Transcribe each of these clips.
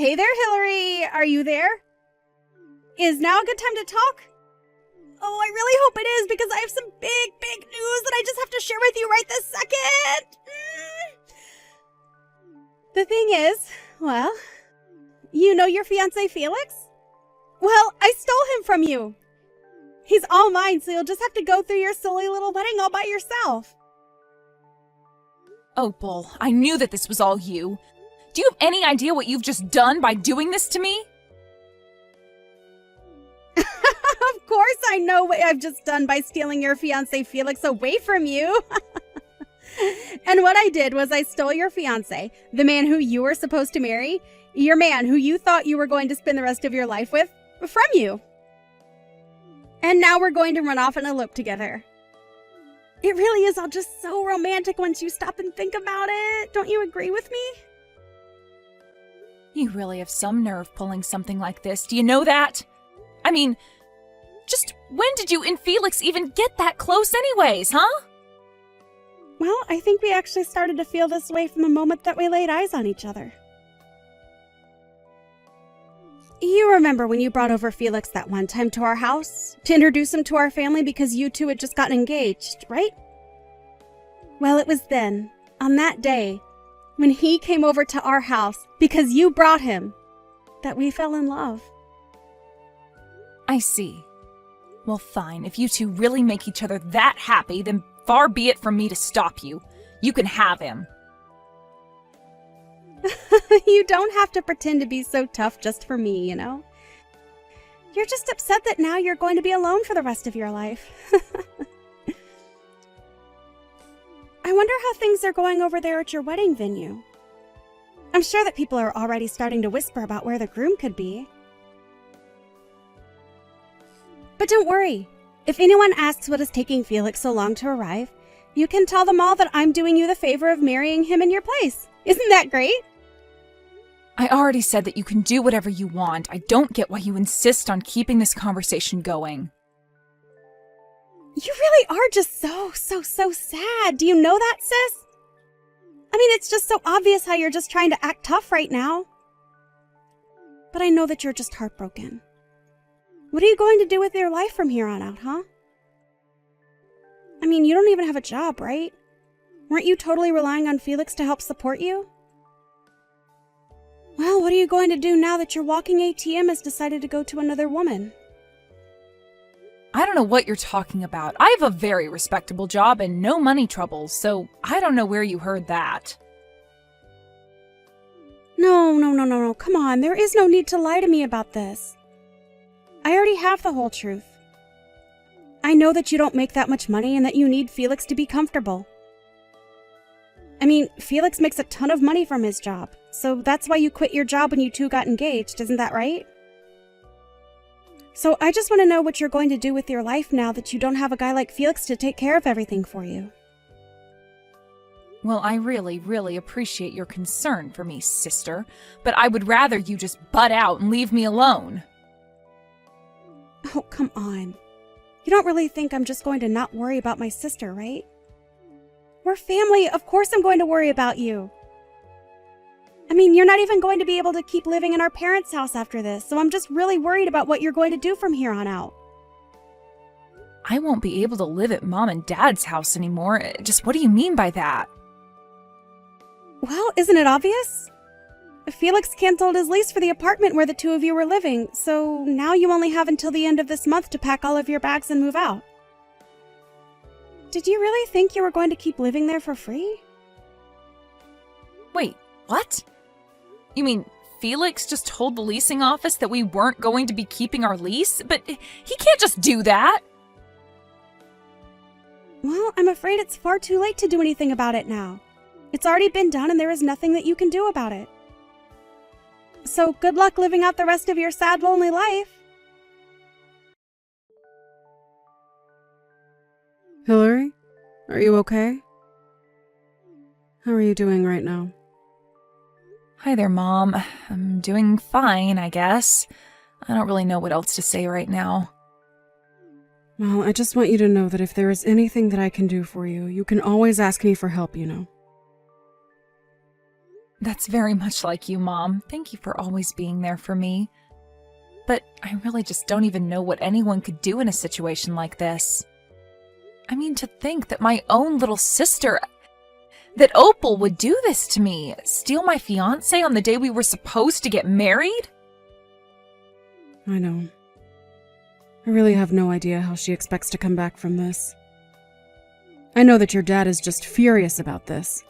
Hey there, Hillary. Are you there? Is now a good time to talk? Oh, I really hope it is because I have some big news that I just have to share with you right this second. The thing is, well, you know your fiancé Felix? Well, I stole him from you. He's all mine, so you'll just have to go through your silly little wedding all by yourself. Opal, I knew that this was all you. Do you have any idea what you've just done by doing this to me? Of course I know what I've just done by stealing your fiancé Felix away from you. And what I did was I stole your fiancé, the man who you were supposed to marry, your man who you thought you were going to spend the rest of your life with, from you. And now we're going to run off and elope together. It really is all just so romantic once you stop and think about it. Don't you agree with me? You really have some nerve pulling something like this. Do you know that? I mean, just when did you and Felix even get that close anyways, huh? Well, I think we actually started to feel this way from the moment that we laid eyes on each other. You remember when you brought over Felix that one time to our house to introduce him to our family because you two had just gotten engaged, right? Well, it was then, on that day, when he came over to our house because you brought him, that we fell in love. I see. Well, fine. If you two really make each other that happy, then far be it from me to stop you. You can have him. You don't have to pretend to be so tough just for me, you know? You're just upset that now you're going to be alone for the rest of your life. I wonder how things are going over there at your wedding venue. I'm sure that people are already starting to whisper about where the groom could be. But don't worry. If anyone asks what is taking Felix so long to arrive, you can tell them all that I'm doing you the favor of marrying him in your place. Isn't that great? I already said that you can do whatever you want. I don't get why you insist on keeping this conversation going. You really are just so sad. Do you know that, sis? I mean, it's just so obvious how you're just trying to act tough right now. But I know that you're just heartbroken. What are you going to do with your life from here on out, huh? I mean, you don't even have a job, right? Weren't you totally relying on Felix to help support you? Well, what are you going to do now that your walking ATM has decided to go to another woman? I don't know what you're talking about. I have a very respectable job and no money troubles, so I don't know where you heard that. No. Come on, there is no need to lie to me about this. I already have the whole truth. I know that you don't make that much money and that you need Felix to be comfortable. I mean, Felix makes a ton of money from his job, so that's why you quit your job when you two got engaged, isn't that right? So I just want to know what you're going to do with your life now that you don't have a guy like Felix to take care of everything for you. Well, I really appreciate your concern for me, sister, but I would rather you just butt out and leave me alone. Oh, come on. You don't really think I'm just going to not worry about my sister, right? We're family. Of course I'm going to worry about you. I mean, you're not even going to be able to keep living in our parents' house after this, so I'm just really worried about what you're going to do from here on out. I won't be able to live at Mom and Dad's house anymore. Just what do you mean by that? Well, isn't it obvious? Felix canceled his lease for the apartment where the two of you were living, so now you only have until the end of this month to pack all of your bags and move out. Did you really think you were going to keep living there for free? Wait, what? You mean Felix just told the leasing office that we weren't going to be keeping our lease? But he can't just do that! Well, I'm afraid it's far too late to do anything about it now. It's already been done and there is nothing that you can do about it. So good luck living out the rest of your sad, lonely life. Hillary, are you okay? How are you doing right now? Hi there, Mom. I'm doing fine, I guess. I don't really know what else to say right now. Well, I just want you to know that if there is anything that I can do for you, you can always ask me for help, you know. That's very much like you, Mom. Thank you for always being there for me. But I really just don't even know what anyone could do in a situation like this. I mean, to think that my own little sister, that Opal would do this to me, steal my fiancé on the day we were supposed to get married? I know. I really have no idea how she expects to come back from this. I know that your dad is just furious about this.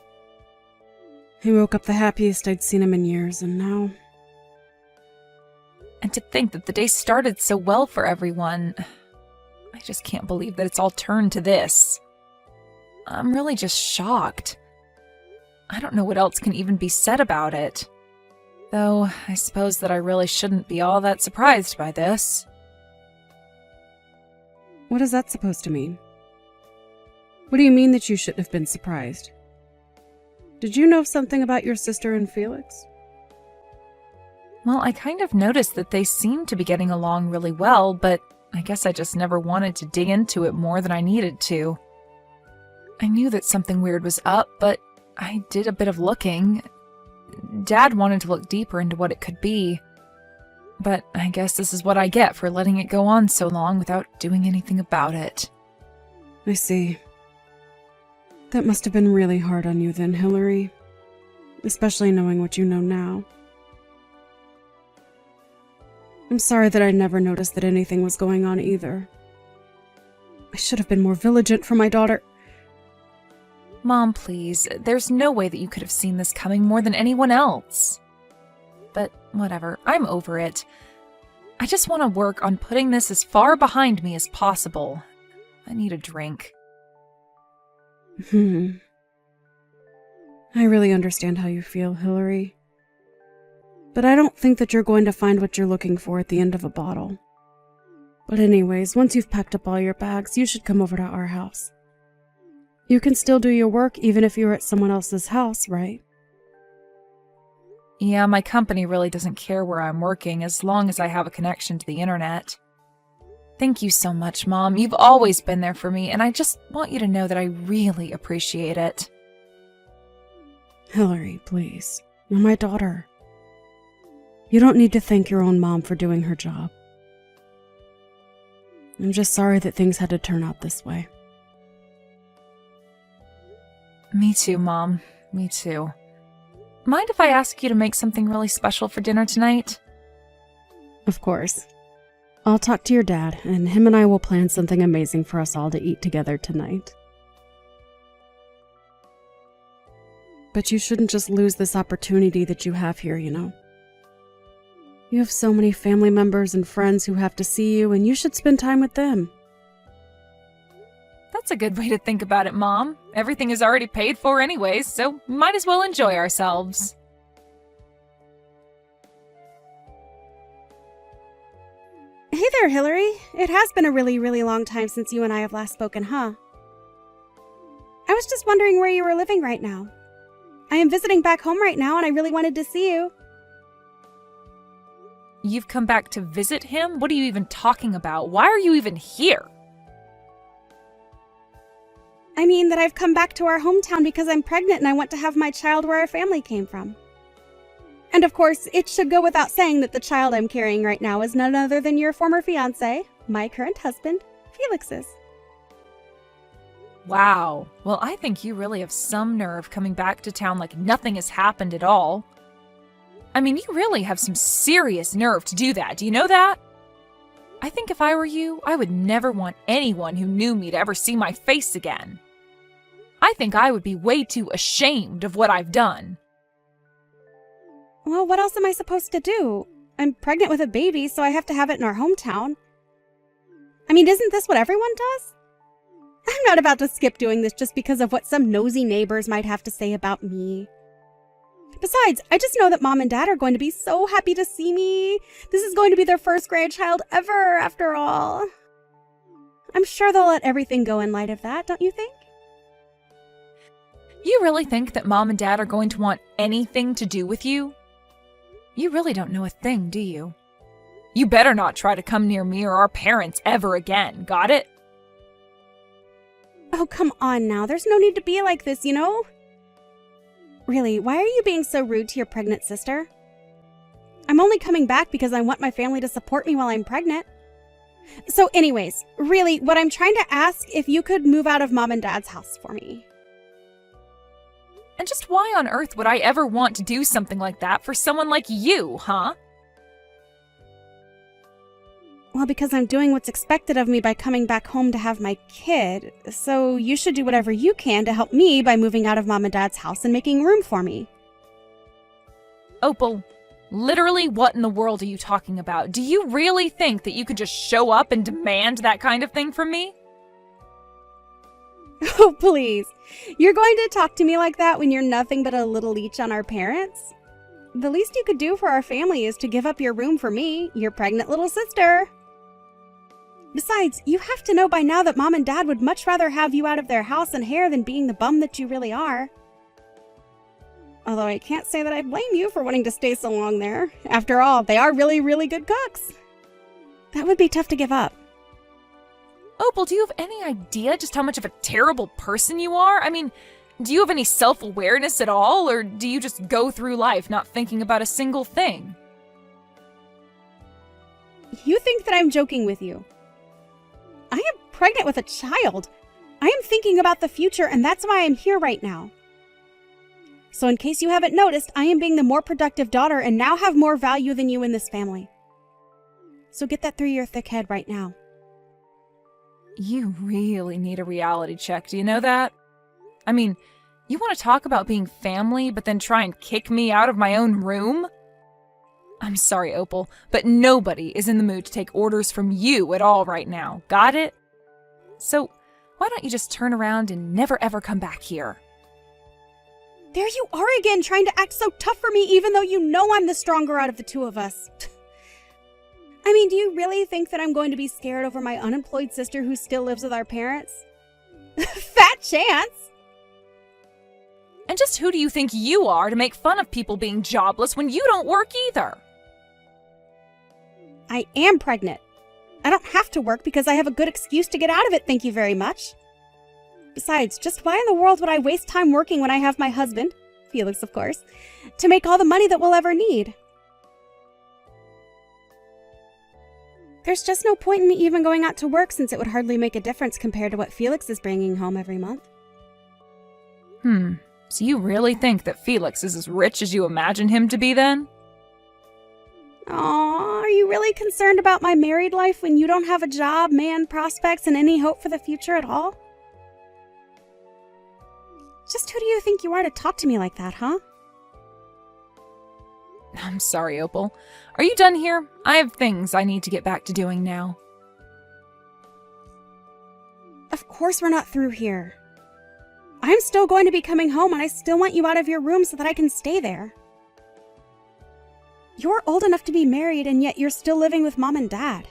He woke up the happiest I'd seen him in years, and now... And to think that the day started so well for everyone. I just can't believe that it's all turned to this. I'm really just shocked. I don't know what else can even be said about it. Though, I suppose that I really shouldn't be all that surprised by this. What is that supposed to mean? What do you mean that you shouldn't have been surprised? Did you know something about your sister and Felix? Well, I kind of noticed that they seemed to be getting along really well, but I guess I just never wanted to dig into it more than I needed to. I knew that something weird was up, but I did a bit of looking. Dad wanted to look deeper into what it could be. But I guess this is what I get for letting it go on so long without doing anything about it. I see. That must have been really hard on you then, Hillary. Especially knowing what you know now. I'm sorry that I never noticed that anything was going on either. I should have been more vigilant for my daughter. Mom, please. There's no way that you could have seen this coming more than anyone else. But whatever, I'm over it. I just want to work on putting this as far behind me as possible. I need a drink. I really understand how you feel, Hillary. But I don't think that you're going to find what you're looking for at the end of a bottle. But anyways, once you've packed up all your bags, you should come over to our house. You can still do your work even if you're at someone else's house, right? Yeah, my company really doesn't care where I'm working as long as I have a connection to the internet. Thank you so much, Mom. You've always been there for me, and I just want you to know that I really appreciate it. Hillary, please. You're my daughter. You don't need to thank your own mom for doing her job. I'm just sorry that things had to turn out this way. Me too, Mom. Me too. Mind if I ask you to make something really special for dinner tonight? Of course. I'll talk to your dad, and him and I will plan something amazing for us all to eat together tonight. But you shouldn't just lose this opportunity that you have here, you know. You have so many family members and friends who have to see you, and you should spend time with them. That's a good way to think about it, Mom. Everything is already paid for anyways, so might as well enjoy ourselves. Hey there, Hillary. It has been a really, really long time since you and I have last spoken, huh? I was just wondering where you were living right now. I am visiting back home right now, and I really wanted to see you. You've come back to visit him? What are you even talking about? Why are you even here? I mean that I've come back to our hometown because I'm pregnant and I want to have my child where our family came from. And of course, it should go without saying that the child I'm carrying right now is none other than your former fiancé, my current husband, Felix's. Wow. Well, I think you really have some nerve coming back to town like nothing has happened at all. I mean, you really have some serious nerve to do that. Do you know that? I think if I were you, I would never want anyone who knew me to ever see my face again. I think I would be way too ashamed of what I've done. Well, what else am I supposed to do? I'm pregnant with a baby, so I have to have it in our hometown. I mean, isn't this what everyone does? I'm not about to skip doing this just because of what some nosy neighbors might have to say about me. Besides, I just know that Mom and Dad are going to be so happy to see me. This is going to be their first grandchild ever, after all. I'm sure they'll let everything go in light of that, don't you think? You really think that Mom and Dad are going to want anything to do with you? You really don't know a thing, do you? You better not try to come near me or our parents ever again, got it? Oh, come on now. There's no need to be like this, you know? Really, why are you being so rude to your pregnant sister? I'm only coming back because I want my family to support me while I'm pregnant. So anyways, really, what I'm trying to ask if you could move out of Mom and Dad's house for me. And just why on earth would I ever want to do something like that for someone like you, huh? Well, because I'm doing what's expected of me by coming back home to have my kid, so you should do whatever you can to help me by moving out of Mom and Dad's house and making room for me. Opal, literally what in the world are you talking about? Do you really think that you could just show up and demand that kind of thing from me? Oh, please. You're going to talk to me like that when you're nothing but a little leech on our parents? The least you could do for our family is to give up your room for me, your pregnant little sister. Besides, you have to know by now that Mom and Dad would much rather have you out of their house and hair than being the bum that you really are. Although I can't say that I blame you for wanting to stay so long there. After all, they are really, really good cooks. That would be tough to give up. Opal, do you have any idea just how much of a terrible person you are? I mean, do you have any self-awareness at all, or do you just go through life not thinking about a single thing? You think that I'm joking with you. I am pregnant with a child. I am thinking about the future, and that's why I'm here right now. So in case you haven't noticed, I am being the more productive daughter and now have more value than you in this family. So get that through your thick head right now. You really need a reality check, do you know that? I mean, you want to talk about being family, but then try and kick me out of my own room? I'm sorry, Opal, but nobody is in the mood to take orders from you at all right now. Got it? So, why don't you just turn around and never ever come back here? There you are again, trying to act so tough for me even though you know I'm the stronger out of the two of us. I mean, do you really think that I'm going to be scared over my unemployed sister who still lives with our parents? Fat chance! And just who do you think you are to make fun of people being jobless when you don't work either? I am pregnant. I don't have to work because I have a good excuse to get out of it, thank you very much. Besides, just why in the world would I waste time working when I have my husband, Felix of course, to make all the money that we'll ever need? There's just no point in me even going out to work since it would hardly make a difference compared to what Felix is bringing home every month. So you really think that Felix is as rich as you imagine him to be then? Aw, are you really concerned about my married life when you don't have a job, man, prospects, and any hope for the future at all? Just who do you think you are to talk to me like that, huh? I'm sorry, Opal. Are you done here? I have things I need to get back to doing now. Of course we're not through here. I'm still going to be coming home and I still want you out of your room so that I can stay there. You're old enough to be married and yet you're still living with Mom and Dad.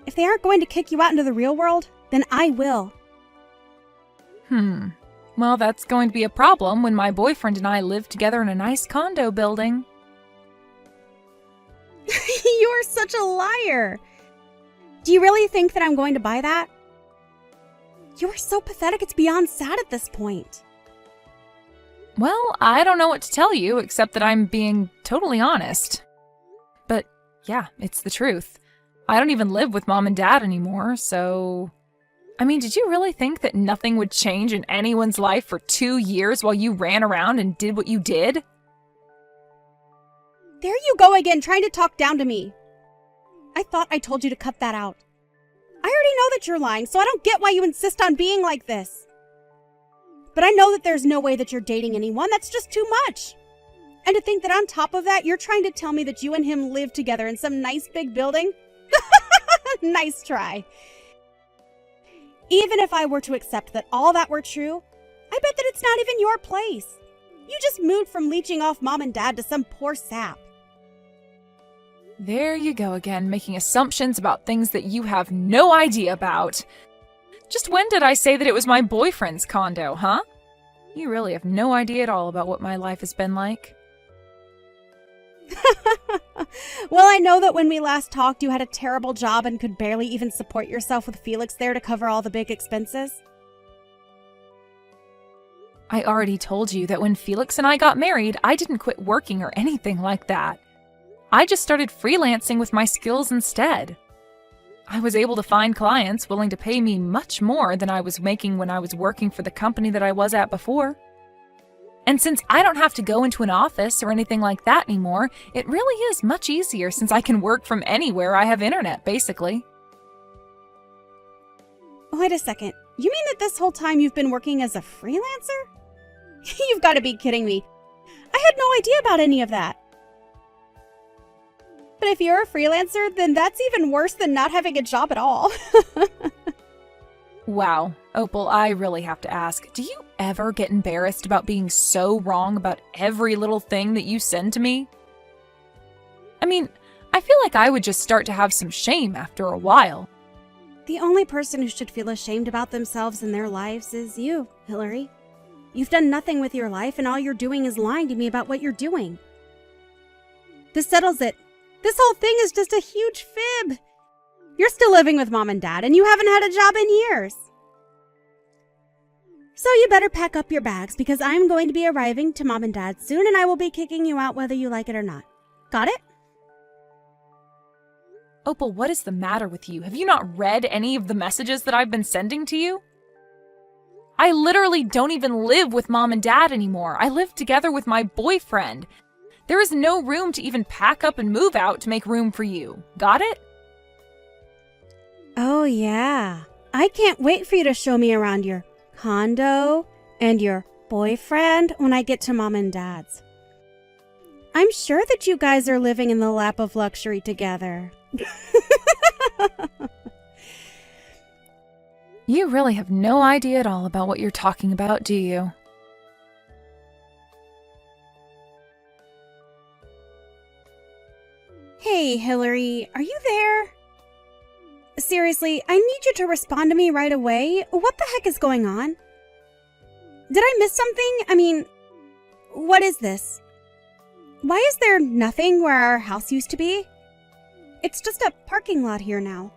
If they aren't going to kick you out into the real world, then I will. Well, that's going to be a problem when my boyfriend and I live together in a nice condo building. You're such a liar. Do you really think that I'm going to buy that? You are so pathetic it's beyond sad at this point. Well, I don't know what to tell you except that I'm being totally honest. But yeah, it's the truth. I don't even live with Mom and Dad anymore, so... I mean, did you really think that nothing would change in anyone's life for 2 years while you ran around and did what you did? There you go again, trying to talk down to me. I thought I told you to cut that out. I already know that you're lying, so I don't get why you insist on being like this. But I know that there's no way that you're dating anyone. That's just too much. And to think that on top of that, you're trying to tell me that you and him live together in some nice big building? Nice try. Even if I were to accept that all that were true, I bet that it's not even your place. You just moved from leeching off Mom and Dad to some poor sap. There you go again, making assumptions about things that you have no idea about. Just when did I say that it was my boyfriend's condo, huh? You really have no idea at all about what my life has been like. Well, I know that when we last talked, you had a terrible job and could barely even support yourself with Felix there to cover all the big expenses. I already told you that when Felix and I got married, I didn't quit working or anything like that. I just started freelancing with my skills instead. I was able to find clients willing to pay me much more than I was making when I was working for the company that I was at before. And since I don't have to go into an office or anything like that anymore, it really is much easier since I can work from anywhere I have internet, basically. Wait a second. You mean that this whole time you've been working as a freelancer? You've got to be kidding me. I had no idea about any of that. But if you're a freelancer, then that's even worse than not having a job at all. Wow, Opal, I really have to ask, do you ever get embarrassed about being so wrong about every little thing that you send to me? I mean, I feel like I would just start to have some shame after a while. The only person who should feel ashamed about themselves and their lives is you, Hillary. You've done nothing with your life, and all you're doing is lying to me about what you're doing. This settles it. This whole thing is just a huge fib. You're still living with Mom and Dad, and you haven't had a job in years. So you better pack up your bags, because I'm going to be arriving to Mom and Dad soon, and I will be kicking you out whether you like it or not. Got it? Opal, what is the matter with you? Have you not read any of the messages that I've been sending to you? I literally don't even live with Mom and Dad anymore. I live together with my boyfriend. There is no room to even pack up and move out to make room for you. Got it? Oh, yeah. I can't wait for you to show me around your condo and your boyfriend when I get to Mom and Dad's. I'm sure that you guys are living in the lap of luxury together. You really have no idea at all about what you're talking about, do you? Hey, Hillary, are you there? Seriously, I need you to respond to me right away. What the heck is going on? Did I miss something? I mean, what is this? Why is there nothing where our house used to be? It's just a parking lot here now.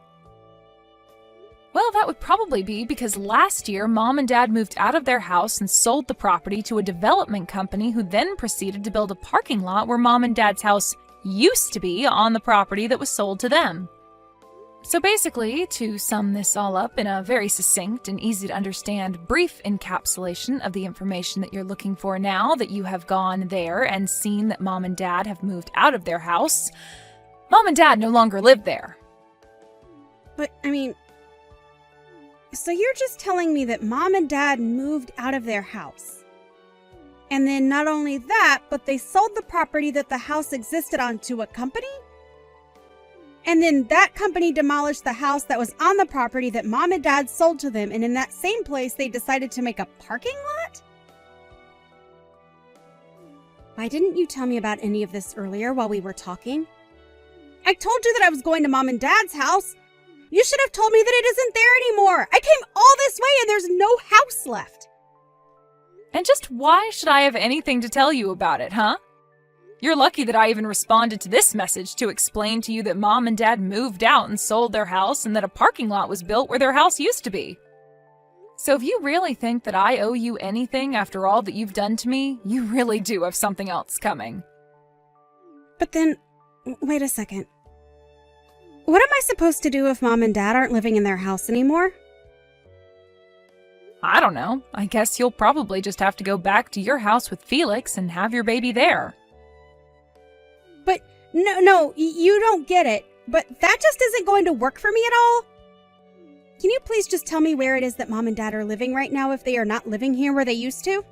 Well, that would probably be because last year, Mom and Dad moved out of their house and sold the property to a development company who then proceeded to build a parking lot where Mom and Dad's house used to be on the property that was sold to them. So basically, to sum this all up in a very succinct and easy to understand brief encapsulation of the information that you're looking for now that you have gone there and seen that Mom and Dad have moved out of their house, Mom and Dad no longer live there. But, I mean, so you're just telling me that Mom and Dad moved out of their house. And then not only that, but they sold the property that the house existed on to a company? And then that company demolished the house that was on the property that Mom and Dad sold to them, and in that same place they decided to make a parking lot? Why didn't you tell me about any of this earlier while we were talking? I told you that I was going to Mom and Dad's house. You should have told me that it isn't there anymore. I came all this way and there's no house left. And just why should I have anything to tell you about it, huh? You're lucky that I even responded to this message to explain to you that Mom and Dad moved out and sold their house and that a parking lot was built where their house used to be. So if you really think that I owe you anything after all that you've done to me, you really do have something else coming. But then, wait a second. What am I supposed to do if Mom and Dad aren't living in their house anymore? I don't know. I guess you'll probably just have to go back to your house with Felix and have your baby there. But, no, you don't get it. But that just isn't going to work for me at all. Can you please just tell me where it is that Mom and Dad are living right now if they are not living here where they used to?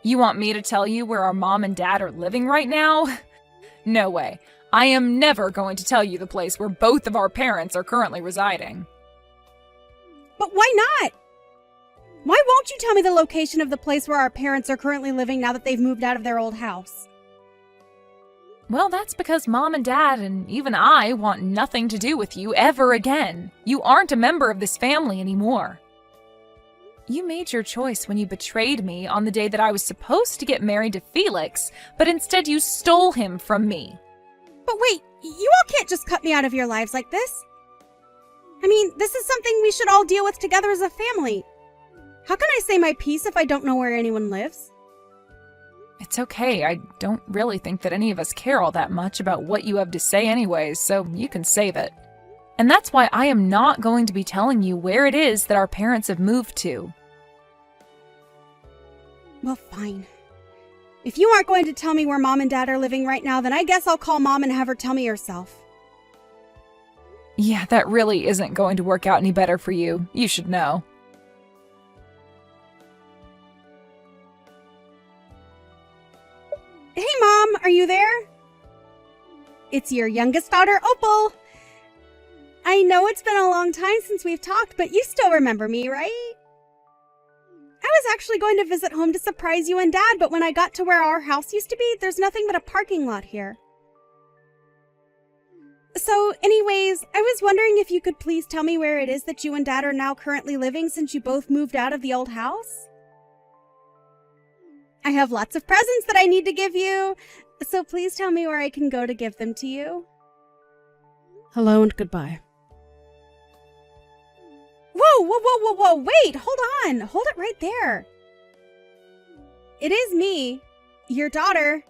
You want me to tell you where our Mom and Dad are living right now? No way. I am never going to tell you the place where both of our parents are currently residing. But why not? Why won't you tell me the location of the place where our parents are currently living now that they've moved out of their old house? Well, that's because Mom and Dad and even I want nothing to do with you ever again. You aren't a member of this family anymore. You made your choice when you betrayed me on the day that I was supposed to get married to Felix, but instead you stole him from me. But wait, you all can't just cut me out of your lives like this. I mean, this is something we should all deal with together as a family. How can I say my piece if I don't know where anyone lives? It's okay. I don't really think that any of us care all that much about what you have to say anyways, so you can save it. And that's why I am not going to be telling you where it is that our parents have moved to. Well, fine. If you aren't going to tell me where Mom and Dad are living right now, then I guess I'll call Mom and have her tell me herself. Yeah, that really isn't going to work out any better for you. You should know. Hey, Mom, are you there? It's your youngest daughter, Opal. I know it's been a long time since we've talked, but you still remember me, right? I was actually going to visit home to surprise you and Dad, but when I got to where our house used to be, there's nothing but a parking lot here. So, anyways, I was wondering if you could please tell me where it is that you and Dad are now currently living since you both moved out of the old house? I have lots of presents that I need to give you, so please tell me where I can go to give them to you. Hello and goodbye. Whoa, wait, hold on. Hold it right there. It is me, your daughter.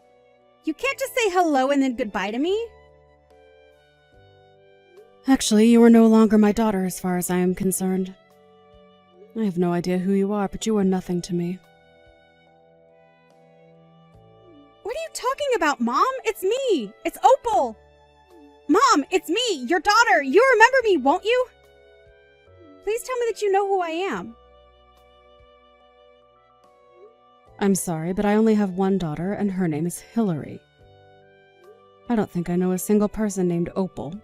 You can't just say hello and then goodbye to me. Actually, you are no longer my daughter as far as I am concerned. I have no idea who you are, but you are nothing to me. What are you talking about, Mom? It's me. It's Opal. Mom, it's me, your daughter. You remember me, won't you? Please tell me that you know who I am. I'm sorry, but I only have one daughter, and her name is Hillary. I don't think I know a single person named Opal.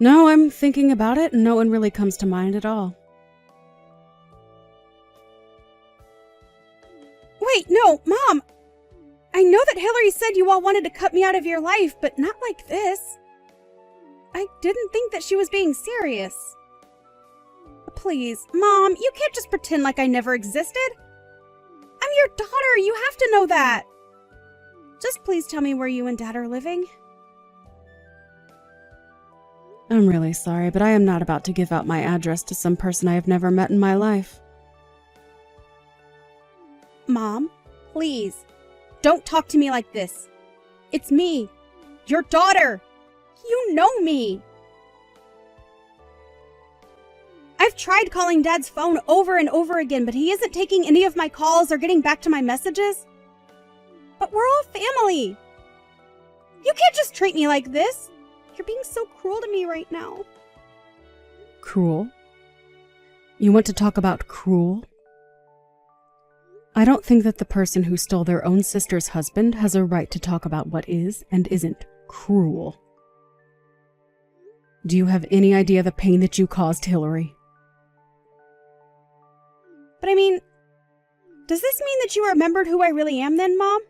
No, I'm thinking about it, and no one really comes to mind at all. Wait, no, Mom! I know that Hillary said you all wanted to cut me out of your life, but not like this. I didn't think that she was being serious. Please, Mom, you can't just pretend like I never existed. I'm your daughter, you have to know that. Just please tell me where you and Dad are living. I'm really sorry, but I am not about to give out my address to some person I have never met in my life. Mom, please, don't talk to me like this. It's me, your daughter. You know me. I've tried calling Dad's phone over and over again, but he isn't taking any of my calls or getting back to my messages. But we're all family. You can't just treat me like this. You're being so cruel to me right now. Cruel? You want to talk about cruel? I don't think that the person who stole their own sister's husband has a right to talk about what is and isn't cruel. Do you have any idea the pain that you caused Hillary? But I mean, does this mean that you remembered who I really am then, Mom?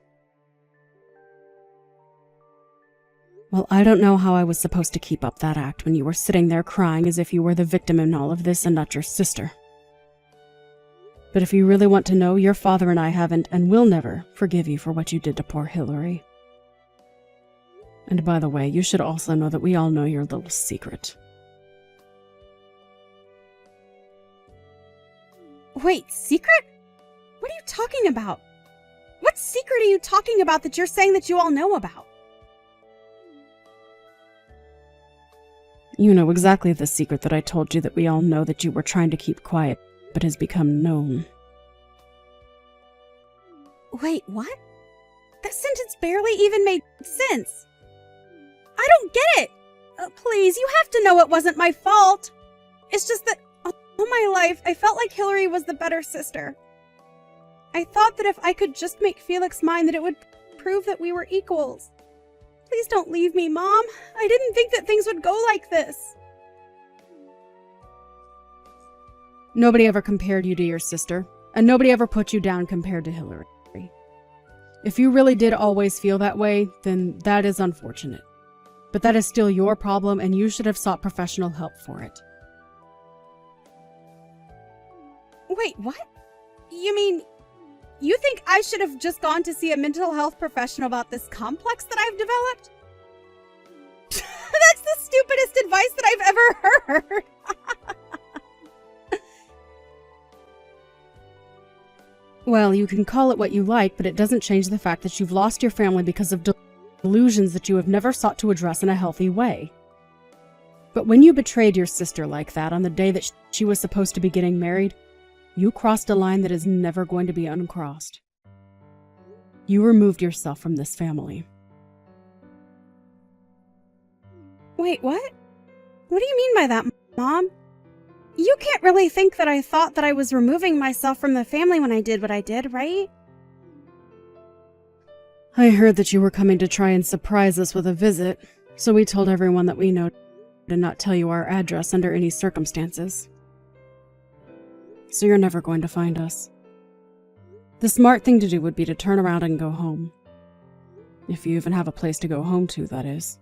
Well, I don't know how I was supposed to keep up that act when you were sitting there crying as if you were the victim in all of this and not your sister. But if you really want to know, your father and I haven't and will never forgive you for what you did to poor Hillary. And by the way, you should also know that we all know your little secret. Wait, secret? What are you talking about? What secret are you talking about that you're saying that you all know about? You know exactly the secret that I told you that we all know that you were trying to keep quiet, but has become known. Wait, what? That sentence barely even made sense. I don't get it. Please, you have to know it wasn't my fault. It's just that all my life, I felt like Hillary was the better sister. I thought that if I could just make Felix mine, that it would prove that we were equals. Please don't leave me, Mom. I didn't think that things would go like this. Nobody ever compared you to your sister, and nobody ever put you down compared to Hillary. If you really did always feel that way, then that is unfortunate. But that is still your problem, and you should have sought professional help for it. Wait, what? You mean, you think I should have just gone to see a mental health professional about this complex that I've developed? That's the stupidest advice that I've ever heard. Well, you can call it what you like, but it doesn't change the fact that you've lost your family because of delusions that you have never sought to address in a healthy way. But when you betrayed your sister like that on the day that she was supposed to be getting married, you crossed a line that is never going to be uncrossed. You removed yourself from this family. Wait, what? What do you mean by that, Mom? You can't really think that I thought that I was removing myself from the family when I did what I did, right? I heard that you were coming to try and surprise us with a visit, so we told everyone that we know to not tell you our address under any circumstances. So you're never going to find us. The smart thing to do would be to turn around and go home. If you even have a place to go home to, that is.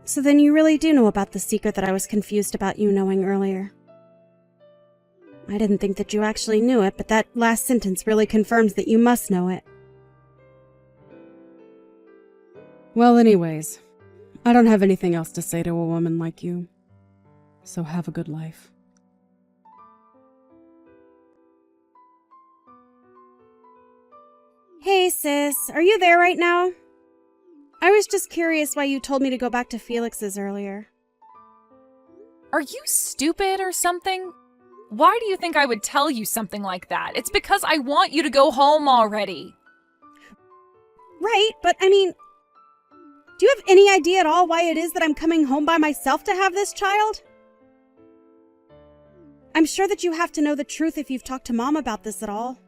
So then you really do know about the secret that I was confused about you knowing earlier. I didn't think that you actually knew it, but that last sentence really confirms that you must know it. Well, anyways, I don't have anything else to say to a woman like you. So have a good life. Hey, sis, are you there right now? I was just curious why you told me to go back to Felix's earlier. Are you stupid or something? Why do you think I would tell you something like that? It's because I want you to go home already. Right, but I mean, do you have any idea at all why it is that I'm coming home by myself to have this child? I'm sure that you have to know the truth if you've talked to Mom about this at all.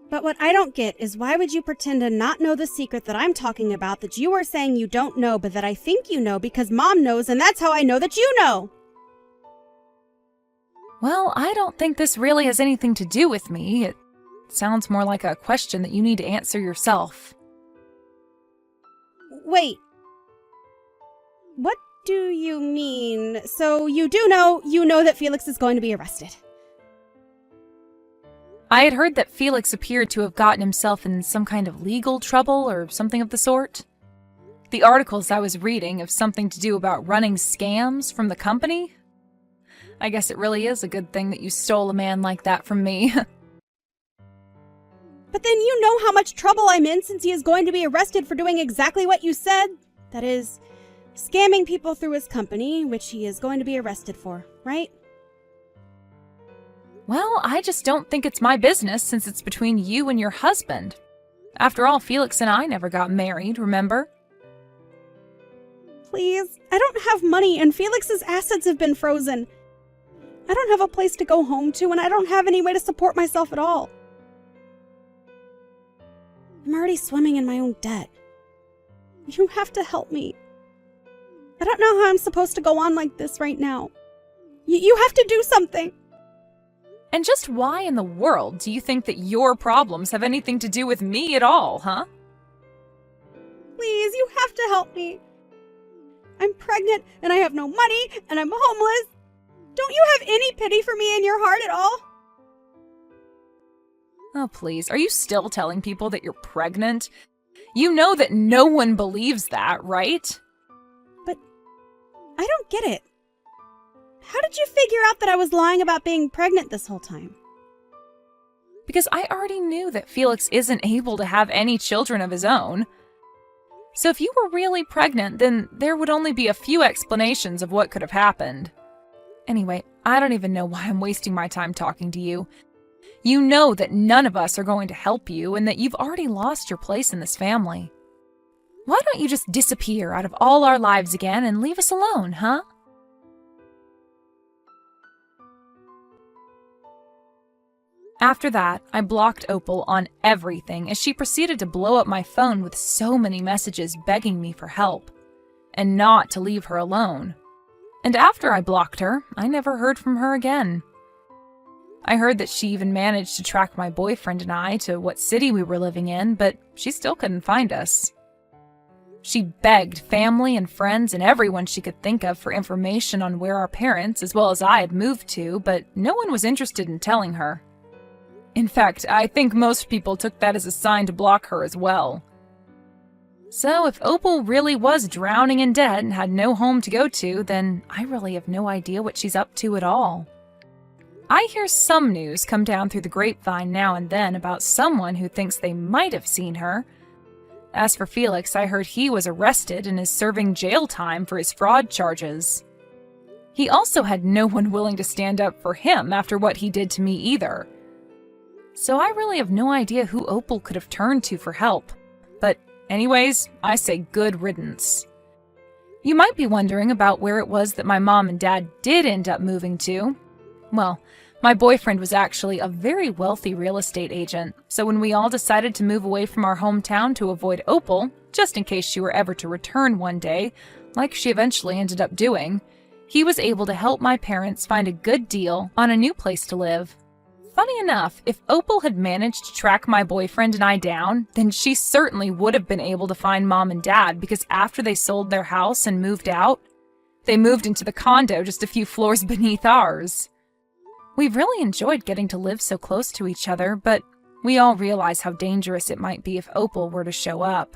But what I don't get is why would you pretend to not know the secret that I'm talking about that you are saying you don't know but that I think you know because Mom knows and that's how I know that you know? Well, I don't think this really has anything to do with me. It sounds more like a question that you need to answer yourself. Wait. What do you mean? So you know that Felix is going to be arrested. I had heard that Felix appeared to have gotten himself in some kind of legal trouble or something of the sort. The articles I was reading have something to do about running scams from the company. I guess it really is a good thing that you stole a man like that from me. But then you know how much trouble I'm in since he is going to be arrested for doing exactly what you said. That is, scamming people through his company, which he is going to be arrested for, right? Well, I just don't think it's my business since it's between you and your husband. After all, Felix and I never got married, remember? Please, I don't have money and Felix's assets have been frozen. I don't have a place to go home to and I don't have any way to support myself at all. I'm already swimming in my own debt. You have to help me. I don't know how I'm supposed to go on like this right now. You have to do something. And just why in the world do you think that your problems have anything to do with me at all, huh? Please, you have to help me. I'm pregnant and I have no money and I'm homeless. Don't you have any pity for me in your heart at all? Oh, please. Are you still telling people that you're pregnant? You know that no one believes that, right? But I don't get it. How did you figure out that I was lying about being pregnant this whole time? Because I already knew that Felix isn't able to have any children of his own. So if you were really pregnant, then there would only be a few explanations of what could have happened. Anyway, I don't even know why I'm wasting my time talking to you. You know that none of us are going to help you and that you've already lost your place in this family. Why don't you just disappear out of all our lives again and leave us alone, huh? After that, I blocked Opal on everything as she proceeded to blow up my phone with so many messages begging me for help, and not to leave her alone. And after I blocked her, I never heard from her again. I heard that she even managed to track my boyfriend and I to what city we were living in, but she still couldn't find us. She begged family and friends and everyone she could think of for information on where our parents, as well as I, had moved to, but no one was interested in telling her. In fact, I think most people took that as a sign to block her as well. So if Opal really was drowning in debt and had no home to go to, then I really have no idea what she's up to at all. I hear some news come down through the grapevine now and then about someone who thinks they might have seen her. As for Felix, I heard he was arrested and is serving jail time for his fraud charges. He also had no one willing to stand up for him after what he did to me either. So I really have no idea who Opal could have turned to for help. But anyways, I say good riddance. You might be wondering about where it was that my mom and dad did end up moving to. Well, my boyfriend was actually a very wealthy real estate agent, so when we all decided to move away from our hometown to avoid Opal, just in case she were ever to return one day, like she eventually ended up doing, he was able to help my parents find a good deal on a new place to live. Funny enough, if Opal had managed to track my boyfriend and I down, then she certainly would have been able to find Mom and Dad, because after they sold their house and moved out, they moved into the condo just a few floors beneath ours. We've really enjoyed getting to live so close to each other, but we all realize how dangerous it might be if Opal were to show up.